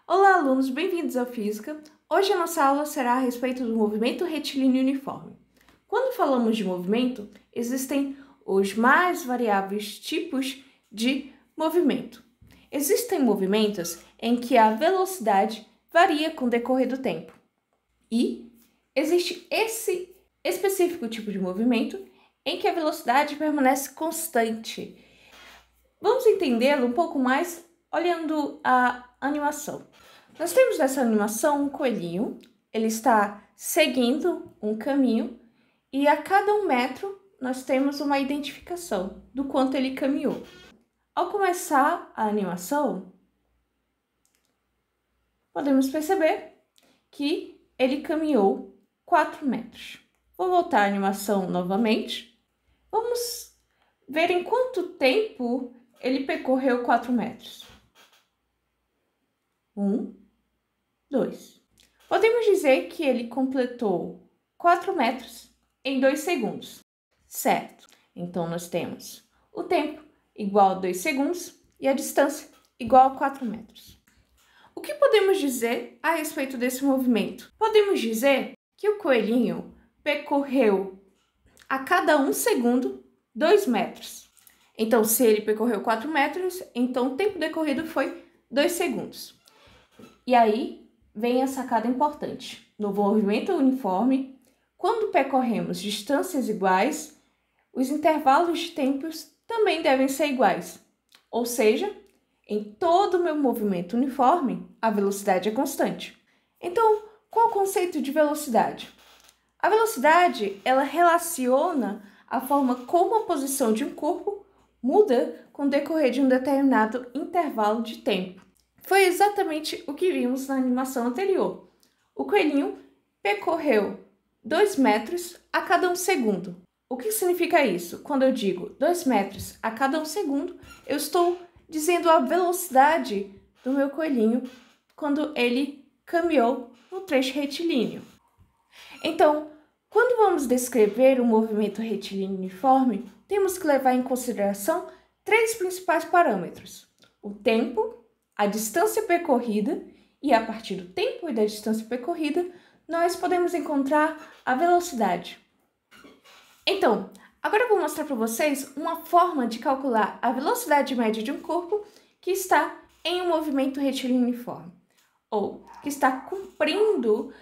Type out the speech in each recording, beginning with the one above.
Olá, alunos, bem-vindos ao Física. Hoje a nossa aula será a respeito do movimento retilíneo uniforme. Quando falamos de movimento, existem os mais variáveis tipos de movimento. Existem movimentos em que a velocidade varia com o decorrer do tempo. E existe esse específico tipo de movimento em que a velocidade permanece constante. Vamos entendê-lo um pouco mais olhando a animação. Nós temos nessa animação um coelhinho, ele está seguindo um caminho e a cada 1 metro nós temos uma identificação do quanto ele caminhou. Ao começar a animação, podemos perceber que ele caminhou 4 metros. Vou voltar à animação novamente. Vamos ver em quanto tempo ele percorreu 4 metros. 1, 2. Podemos dizer que ele completou 4 metros em 2 segundos, certo? Então, nós temos o tempo igual a 2 segundos e a distância igual a 4 metros. O que podemos dizer a respeito desse movimento? Podemos dizer que o coelhinho percorreu a cada 1 segundo 2 metros. Então, se ele percorreu 4 metros, então o tempo decorrido foi 2 segundos. E aí vem a sacada importante. No movimento uniforme, quando percorremos distâncias iguais, os intervalos de tempos também devem ser iguais. Ou seja, em todo o meu movimento uniforme, a velocidade é constante. Então, qual é o conceito de velocidade? A velocidade, ela relaciona a forma como a posição de um corpo muda com o decorrer de um determinado intervalo de tempo. Foi exatamente o que vimos na animação anterior. O coelhinho percorreu 2 metros a cada 1 segundo. O que significa isso? Quando eu digo 2 metros a cada 1 segundo, eu estou dizendo a velocidade do meu coelhinho quando ele caminhou no trecho retilíneo. Então, quando vamos descrever o movimento retilíneo uniforme, temos que levar em consideração 3 principais parâmetros: o tempo, a distância percorrida, e a partir do tempo e da distância percorrida, nós podemos encontrar a velocidade. Então, agora eu vou mostrar para vocês uma forma de calcular a velocidade média de um corpo que está em um movimento retilíneo uniforme, ou que está cumprindo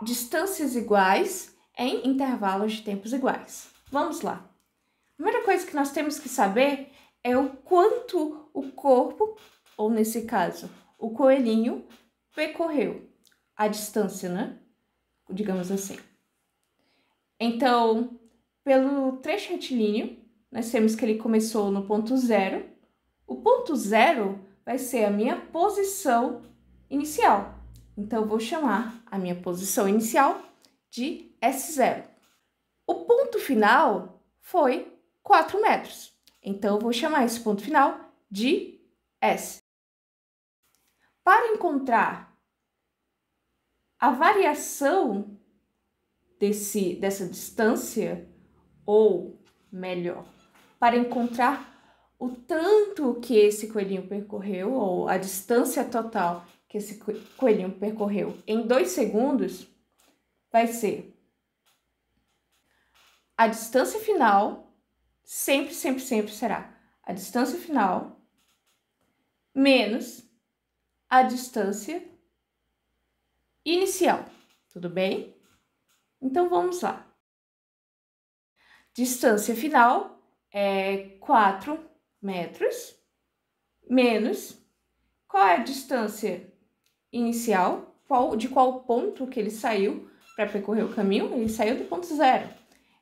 distâncias iguais em intervalos de tempos iguais. Vamos lá. A primeira coisa que nós temos que saber é o quanto o corpo, ou nesse caso, o coelhinho, percorreu a distância, né? Digamos assim. Então, pelo trecho retilíneo, nós temos que ele começou no ponto 0. O ponto 0 vai ser a minha posição inicial. Então, eu vou chamar a minha posição inicial de S0. O ponto final foi 4 metros. Então, eu vou chamar esse ponto final de S. Para encontrar a variação dessa distância, ou melhor, para encontrar o tanto que esse coelhinho percorreu, ou a distância total que esse coelhinho percorreu em 2 segundos, vai ser a distância final, sempre será a distância final menos a distância inicial, tudo bem? Então, vamos lá. Distância final é 4 metros, menos qual é a distância inicial, de qual ponto que ele saiu para percorrer o caminho. Ele saiu do ponto 0.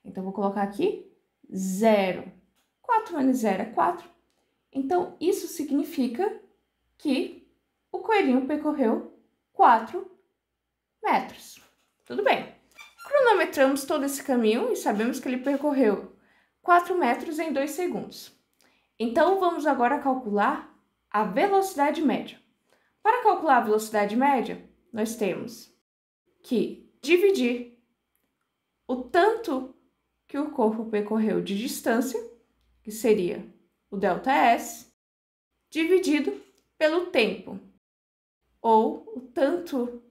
Então, vou colocar aqui 0. 4 menos 0 é 4. Então, isso significa que o coelhinho percorreu 4 metros. Tudo bem. Cronometramos todo esse caminho e sabemos que ele percorreu 4 metros em 2 segundos. Então, vamos agora calcular a velocidade média. Para calcular a velocidade média, nós temos que dividir o tanto que o corpo percorreu de distância, que seria o ΔS, dividido pelo tempo. ou o tanto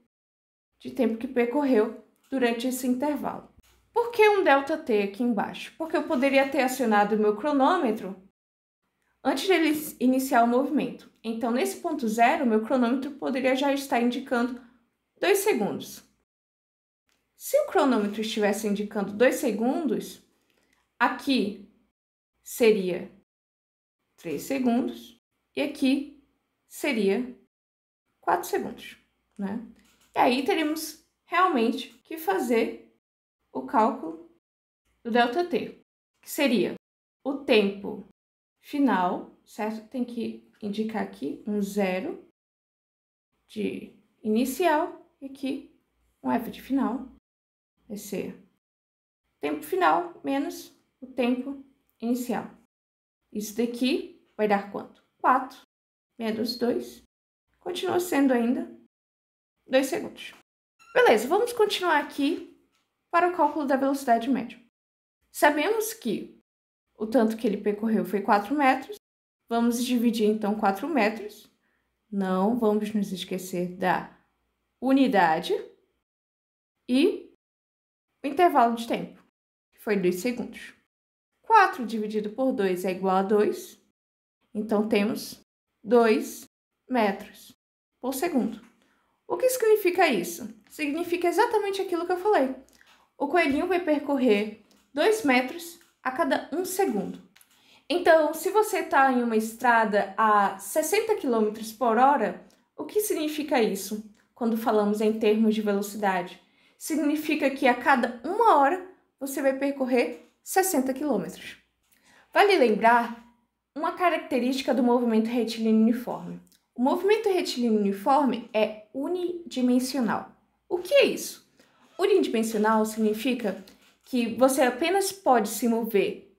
de tempo que percorreu durante esse intervalo. Por que um ΔT aqui embaixo? Porque eu poderia ter acionado o meu cronômetro antes de ele iniciar o movimento. Então, nesse ponto zero, o meu cronômetro poderia já estar indicando 2 segundos. Se o cronômetro estivesse indicando 2 segundos, aqui seria 3 segundos e aqui seria 4 segundos, né? E aí teríamos realmente que fazer o cálculo do ΔT, que seria o tempo final, certo? Tem que indicar aqui um zero de inicial e aqui um F de final. Vai ser tempo final menos o tempo inicial. Isso daqui vai dar quanto? 4 menos 2. Continua sendo ainda 2 segundos. Beleza, vamos continuar aqui para o cálculo da velocidade média. Sabemos que o tanto que ele percorreu foi 4 metros. Vamos dividir, então, 4 metros. Não vamos nos esquecer da unidade. E o intervalo de tempo, que foi 2 segundos. 4 dividido por 2 é igual a 2. Então, temos 2 metros por segundo. O que significa isso? Significa exatamente aquilo que eu falei. O coelhinho vai percorrer 2 metros a cada 1 segundo. Então, se você está em uma estrada a 60 km por hora, o que significa isso quando falamos em termos de velocidade? Significa que a cada 1 hora você vai percorrer 60 km. Vale lembrar uma característica do movimento retilíneo uniforme. O movimento retilíneo uniforme é unidimensional. O que é isso? Unidimensional significa que você apenas pode se mover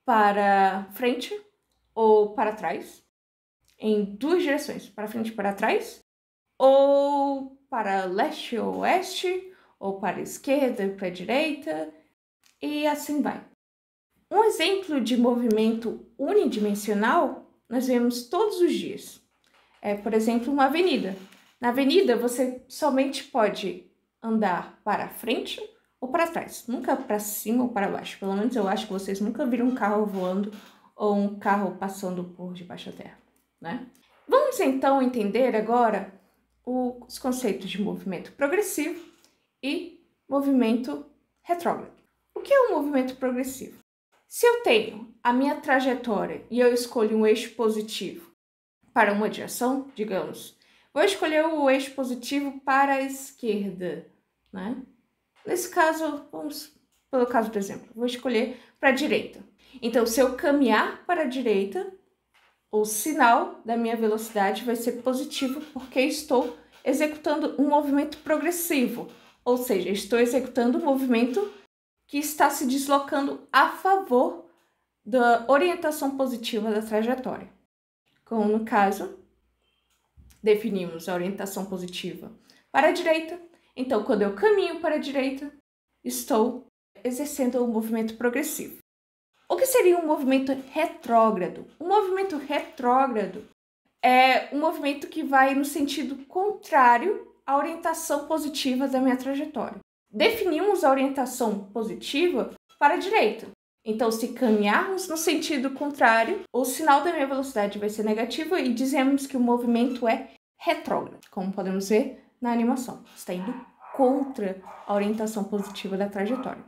para frente ou para trás, em 2 direções, para frente e para trás, ou para leste ou oeste, ou para a esquerda e para a direita, e assim vai. Um exemplo de movimento unidimensional nós vemos todos os dias. Por exemplo, uma avenida. Na avenida, você somente pode andar para frente ou para trás, nunca para cima ou para baixo. Pelo menos eu acho que vocês nunca viram um carro voando ou um carro passando por debaixo da terra, né? Vamos então entender agora os conceitos de movimento progressivo e movimento retrógrado. O que é um movimento progressivo? Se eu tenho a minha trajetória e eu escolho um eixo positivo para uma direção, digamos, vou escolher o eixo positivo para a esquerda, né? Nesse caso, vamos pelo caso do exemplo, vou escolher para a direita. Então, se eu caminhar para a direita, o sinal da minha velocidade vai ser positivo porque estou executando um movimento progressivo, ou seja, estou executando um movimento que está se deslocando a favor da orientação positiva da trajetória. Como no caso, definimos a orientação positiva para a direita. Então, quando eu caminho para a direita, estou exercendo um movimento progressivo. O que seria um movimento retrógrado? Um movimento retrógrado é um movimento que vai no sentido contrário à orientação positiva da minha trajetória. Definimos a orientação positiva para a direita. Então, se caminharmos no sentido contrário, o sinal da minha velocidade vai ser negativo e dizemos que o movimento é retrógrado, como podemos ver na animação. Está indo contra a orientação positiva da trajetória.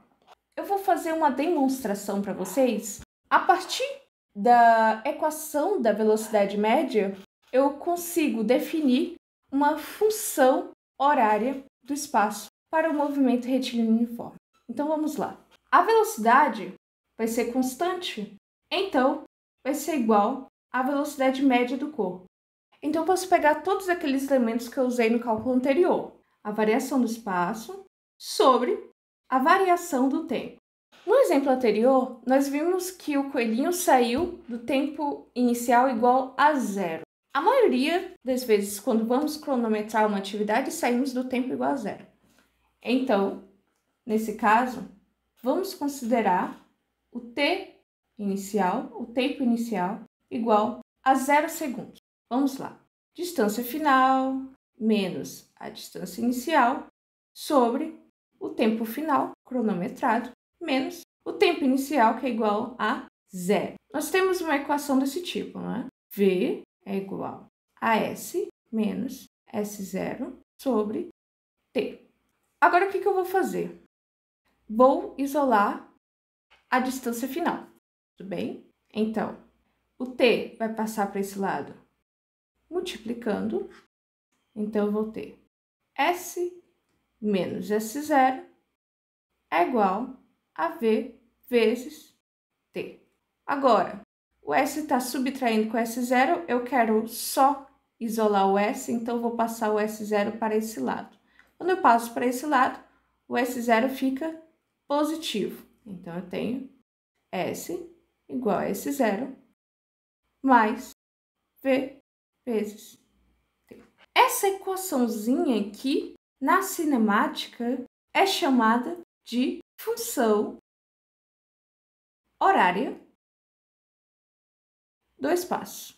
Eu vou fazer uma demonstração para vocês. A partir da equação da velocidade média, eu consigo definir uma função horária do espaço para o movimento retilíneo uniforme. Então, vamos lá. A velocidade vai ser constante, então vai ser igual à velocidade média do corpo. Então, eu posso pegar todos aqueles elementos que eu usei no cálculo anterior. A variação do espaço sobre a variação do tempo. No exemplo anterior, nós vimos que o coelhinho saiu do tempo inicial igual a 0. A maioria das vezes, quando vamos cronometrar uma atividade, saímos do tempo igual a 0. Então, nesse caso, vamos considerar o t inicial, o tempo inicial, igual a 0 segundos. Vamos lá. Distância final, menos a distância inicial sobre o tempo final, cronometrado, menos o tempo inicial, que é igual a 0. Nós temos uma equação desse tipo, não é? V é igual a S menos S0 sobre T. Agora, o que eu vou fazer? Vou isolar a distância final, tudo bem? Então, o T vai passar para esse lado multiplicando. Então, eu vou ter S menos S0 é igual a V vezes T. Agora, o S está subtraindo com o S0, eu quero só isolar o S, então eu vou passar o S0 para esse lado. Quando eu passo para esse lado, o S0 fica positivo. Então, eu tenho S igual a S0 mais V vezes T. Essa equaçãozinha aqui, na cinemática, é chamada de função horária do espaço.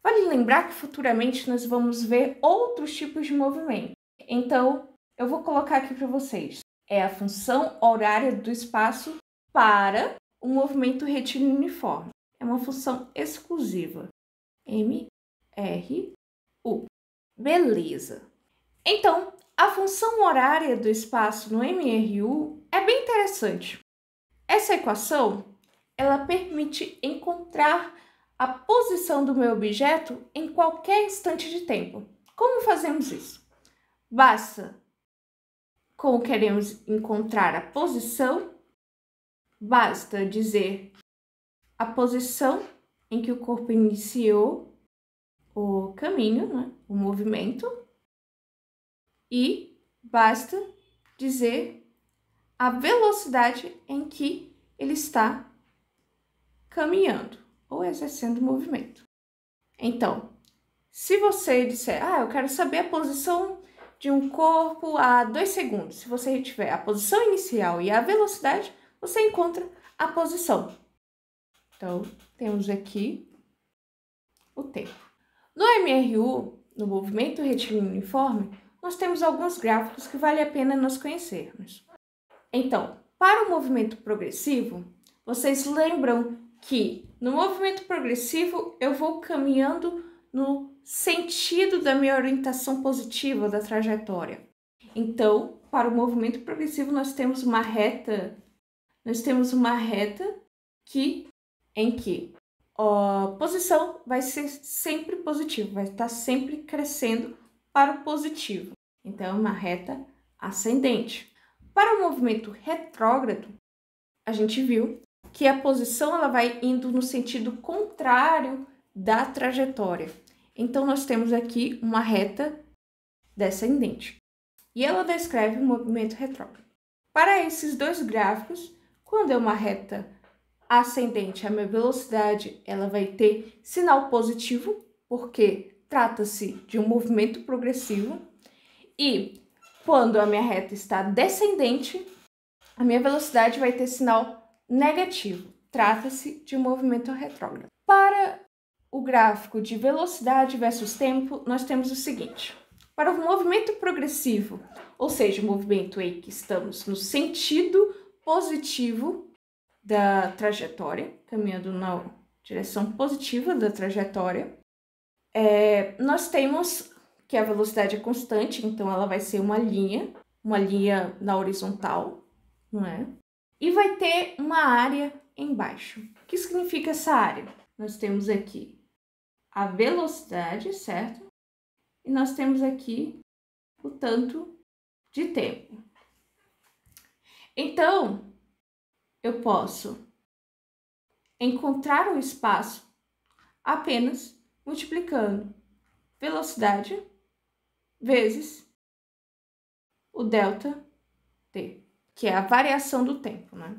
Vale lembrar que futuramente nós vamos ver outros tipos de movimento. Então, eu vou colocar aqui para vocês. É a função horária do espaço para o movimento retilíneo uniforme. É uma função exclusiva. MRU. Beleza. Então, a função horária do espaço no MRU é bem interessante. Essa equação, ela permite encontrar a posição do meu objeto em qualquer instante de tempo. Como fazemos isso? Basta, como queremos encontrar a posição, basta dizer a posição em que o corpo iniciou o caminho, né? O movimento, e basta dizer a velocidade em que ele está caminhando ou exercendo o movimento. Então, se você disser, eu quero saber a posição de um corpo a 2 segundos, se você tiver a posição inicial e a velocidade, você encontra a posição. Então, temos aqui o tempo. No MRU, no movimento retilíneo uniforme, nós temos alguns gráficos que vale a pena nós conhecermos. Então, para o movimento progressivo, vocês lembram que no movimento progressivo eu vou caminhando no sentido da minha orientação positiva da trajetória. Então, para o movimento progressivo nós temos uma reta, em que a posição vai ser sempre positiva, vai estar sempre crescendo para o positivo. Então, é uma reta ascendente. Para o movimento retrógrado, a gente viu que a posição ela vai indo no sentido contrário da trajetória. Então, nós temos aqui uma reta descendente. E ela descreve o movimento retrógrado. Para esses dois gráficos, quando é uma reta ascendente, a minha velocidade ela vai ter sinal positivo, porque trata-se de um movimento progressivo. E quando a minha reta está descendente, a minha velocidade vai ter sinal negativo. Trata-se de um movimento retrógrado. Para o gráfico de velocidade versus tempo, nós temos o seguinte. Para o movimento progressivo, ou seja, o movimento em que estamos no sentido positivo da trajetória, caminhando na direção positiva da trajetória, nós temos que a velocidade é constante, então ela vai ser uma linha na horizontal, não é? E vai ter uma área embaixo. O que significa essa área? Nós temos aqui a velocidade, certo? E nós temos aqui o tanto de tempo. Então, eu posso encontrar o espaço apenas multiplicando velocidade vezes o delta t, que é a variação do tempo, né?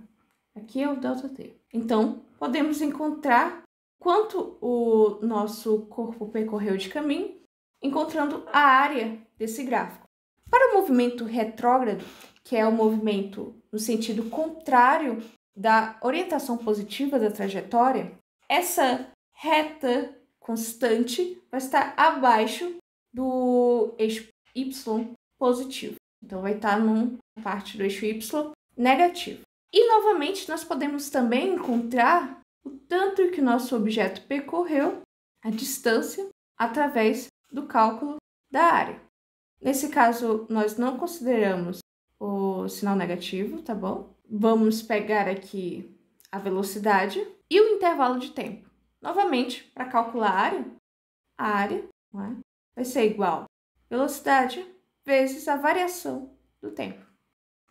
Aqui é o delta t. Então, podemos encontrar quanto o nosso corpo percorreu de caminho, encontrando a área desse gráfico. Para o movimento retrógrado, que é o movimento no sentido contrário da orientação positiva da trajetória, essa reta constante vai estar abaixo do eixo y positivo. Então, vai estar numa parte do eixo y negativo. E, novamente, nós podemos também encontrar o tanto que o nosso objeto percorreu, a distância, através do cálculo da área. Nesse caso, nós não consideramos o sinal negativo, tá bom? Vamos pegar aqui a velocidade e o intervalo de tempo. Novamente, para calcular a área vai ser igual a velocidade vezes a variação do tempo.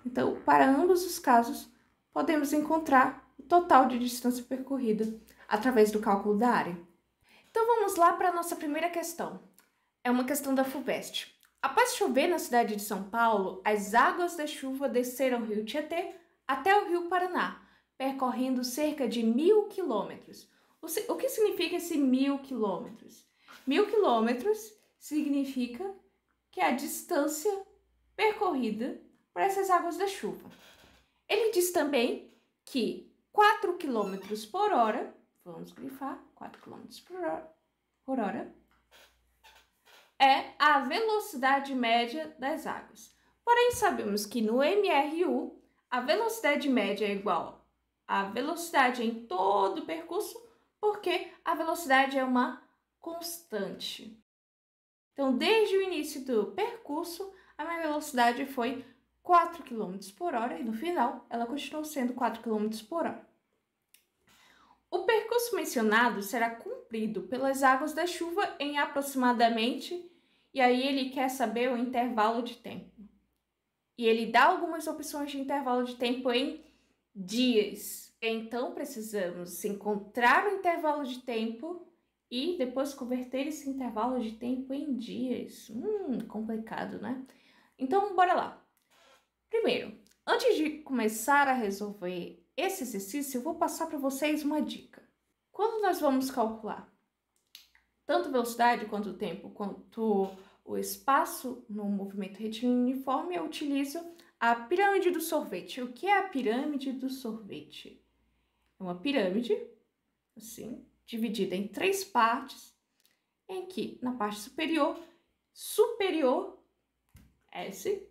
Então, para ambos os casos, podemos encontrar o total de distância percorrida através do cálculo da área. Então, vamos lá para a nossa primeira questão. É uma questão da FUVEST. Após chover na cidade de São Paulo, as águas da chuva desceram o rio Tietê até o rio Paraná, percorrendo cerca de 1.000 quilômetros. O que significa esse 1.000 quilômetros? 1.000 quilômetros significa que é a distância percorrida por essas águas da chuva. Ele diz também que 4 km por hora, vamos grifar, 4 km por hora, é a velocidade média das águas. Porém, sabemos que no MRU, a velocidade média é igual à velocidade em todo o percurso, porque a velocidade é uma constante. Então, desde o início do percurso, a minha velocidade foi 4 km por hora e no final ela continuou sendo 4 km por hora. O percurso mencionado será cumprido pelas águas da chuva em aproximadamente, e aí ele quer saber o intervalo de tempo. E ele dá algumas opções de intervalo de tempo em dias. Então, precisamos encontrar o intervalo de tempo e depois converter esse intervalo de tempo em dias. Complicado, né? Então, bora lá. Primeiro, antes de começar a resolver esse exercício, eu vou passar para vocês uma dica. Quando nós vamos calcular tanto a velocidade quanto o tempo, quanto o espaço no movimento retilíneo uniforme, eu utilizo a pirâmide do sorvete. O que é a pirâmide do sorvete? É uma pirâmide, assim, dividida em 3 partes, em que na parte superior, S,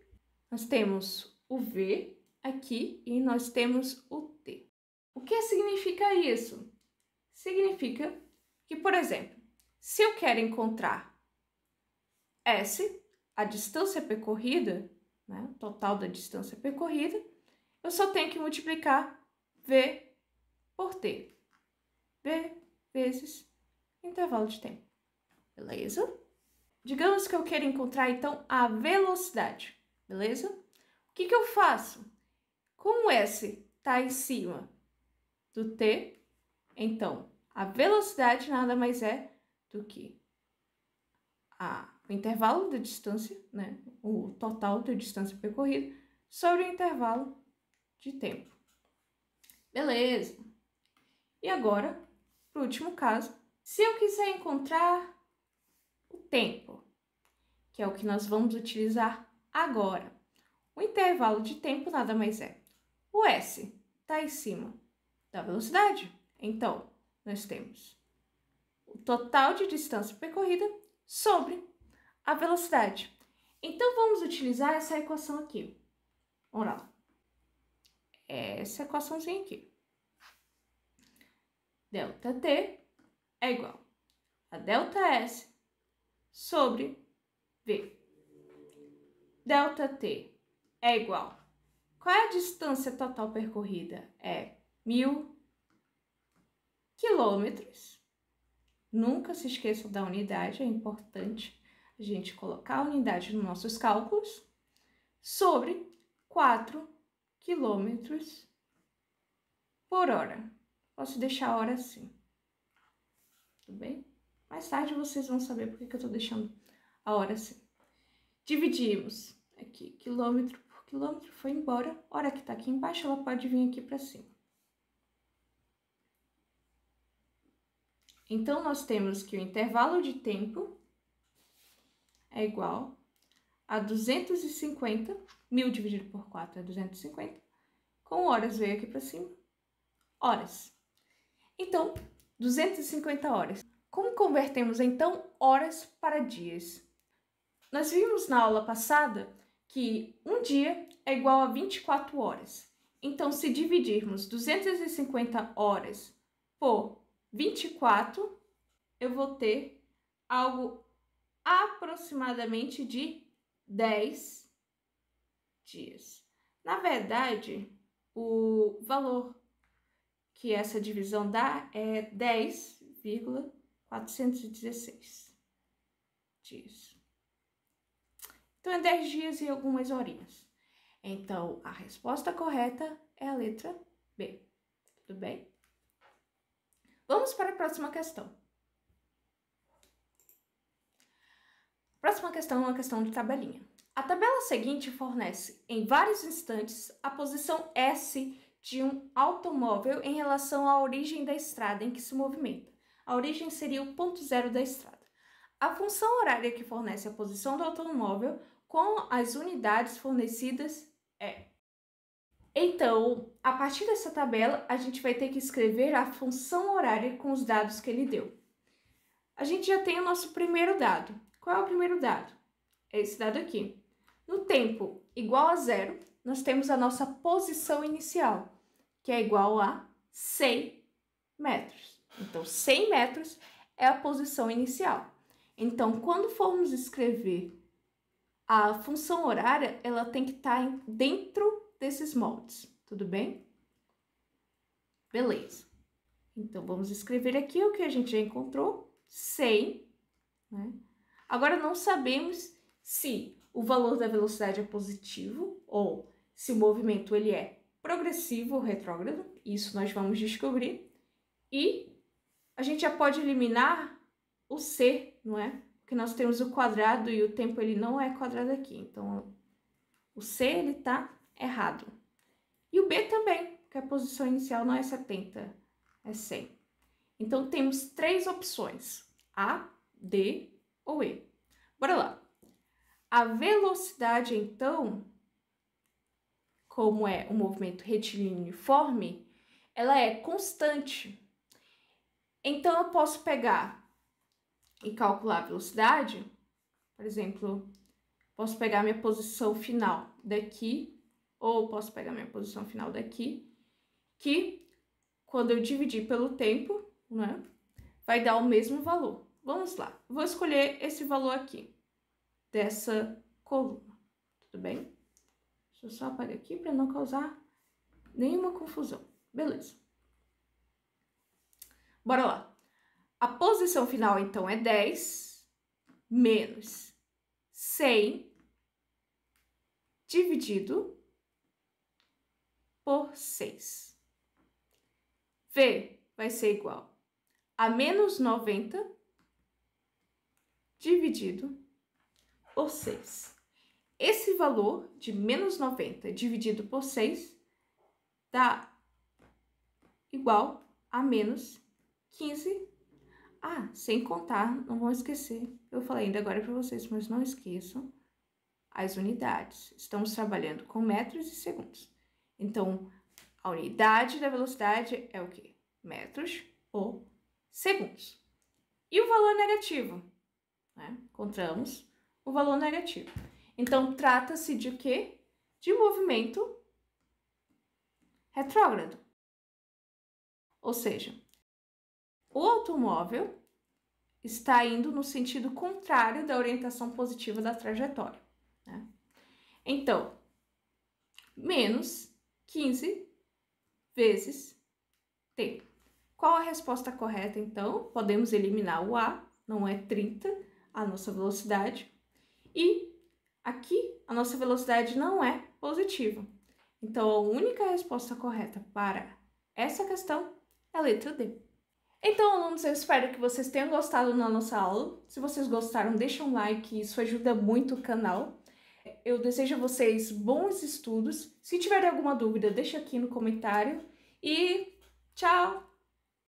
nós temos o V aqui e nós temos o T. O que significa isso? Significa que, por exemplo, se eu quero encontrar S, a distância percorrida, né, o total da distância percorrida, eu só tenho que multiplicar V por T. V vezes intervalo de tempo. Beleza? Digamos que eu quero encontrar, então, a velocidade. Beleza? O que eu faço? Como o S está em cima do T, então, a velocidade nada mais é do que o intervalo da distância, né? O total da distância percorrida, sobre o intervalo de tempo. Beleza. E agora, para o último caso, se eu quiser encontrar o tempo, que é o que nós vamos utilizar agora, o intervalo de tempo nada mais é. O S está em cima da velocidade, então nós temos o total de distância percorrida sobre a velocidade. Então, vamos utilizar essa equação aqui. Vamos lá. Essa equaçãozinha aqui. ΔT é igual a ΔS sobre V. ΔT é igual. Qual é a distância total percorrida? É 1.000 quilômetros. Nunca se esqueçam da unidade, é importante a gente colocar a unidade nos nossos cálculos, sobre 4 quilômetros por hora. Posso deixar a hora assim. Tudo bem? Mais tarde vocês vão saber por que eu estou deixando a hora assim. Dividimos aqui, quilômetro por quilômetro, foi embora. A hora que está aqui embaixo, ela pode vir aqui para cima. Então, nós temos que o intervalo de tempo é igual a 250, 1.000 dividido por 4 é 250, com horas veio aqui para cima, horas. Então, 250 horas. Como convertemos, então, horas para dias? Nós vimos na aula passada que um dia é igual a 24 horas. Então, se dividirmos 250 horas por 24, eu vou ter algo aproximadamente de 10 dias. Na verdade, o valor que essa divisão dá é 10,416 dias. Então, é 10 dias e algumas horinhas. Então, a resposta correta é a letra B. Tudo bem? Vamos para a próxima questão. A próxima questão é uma questão de tabelinha. A tabela seguinte fornece, em vários instantes, a posição S de um automóvel em relação à origem da estrada em que se movimenta. A origem seria o ponto zero da estrada. A função horária que fornece a posição do automóvel com as unidades fornecidas é. Então, a partir dessa tabela, a gente vai ter que escrever a função horária com os dados que ele deu. A gente já tem o nosso primeiro dado. Qual é o primeiro dado? É esse dado aqui. No tempo igual a 0, nós temos a nossa posição inicial, que é igual a 100 metros. Então, 100 metros é a posição inicial. Então, quando formos escrever a função horária, ela tem que estar dentro desses moldes, tudo bem? Beleza. Então, vamos escrever aqui o que a gente já encontrou, 100, né? Agora, não sabemos se o valor da velocidade é positivo ou se o movimento ele é progressivo ou retrógrado. Isso nós vamos descobrir. E a gente já pode eliminar o C, não é? Porque nós temos o quadrado e o tempo ele não é quadrado aqui. Então, o C ele tá errado. E o B também, porque a posição inicial não é 70, é 100. Então, temos três opções, A, D ou E. Bora lá. A velocidade, então, como é um movimento retilíneo uniforme, ela é constante. Então, eu posso pegar e calcular a velocidade, por exemplo, posso pegar minha posição final daqui, ou posso pegar minha posição final daqui, que quando eu dividir pelo tempo, né, vai dar o mesmo valor. Vamos lá, vou escolher esse valor aqui, dessa coluna, tudo bem? Deixa eu só apagar aqui para não causar nenhuma confusão. Beleza. Bora lá. A posição final, então, é 10 menos 100 dividido por 6. V vai ser igual a menos 90 dividido por 6. Esse valor de menos 90 dividido por 6 dá igual a menos 15. Sem contar, não vão esquecer, eu falei ainda agora para vocês, mas não esqueçam as unidades. Estamos trabalhando com metros e segundos. Então, a unidade da velocidade é o quê? Metros ou segundos. E o valor negativo? Né? Encontramos o valor negativo. Então, trata-se de quê? De movimento retrógrado. Ou seja, o automóvel está indo no sentido contrário da orientação positiva da trajetória, né? Então, menos 15 vezes tempo. Qual a resposta correta, então? Podemos eliminar o A, não é 30, a nossa velocidade. E aqui, a nossa velocidade não é positiva. Então, a única resposta correta para essa questão é a letra D. Então, alunos, eu espero que vocês tenham gostado da nossa aula. Se vocês gostaram, deixa um like, isso ajuda muito o canal. Eu desejo a vocês bons estudos. Se tiverem alguma dúvida, deixa aqui no comentário. E tchau!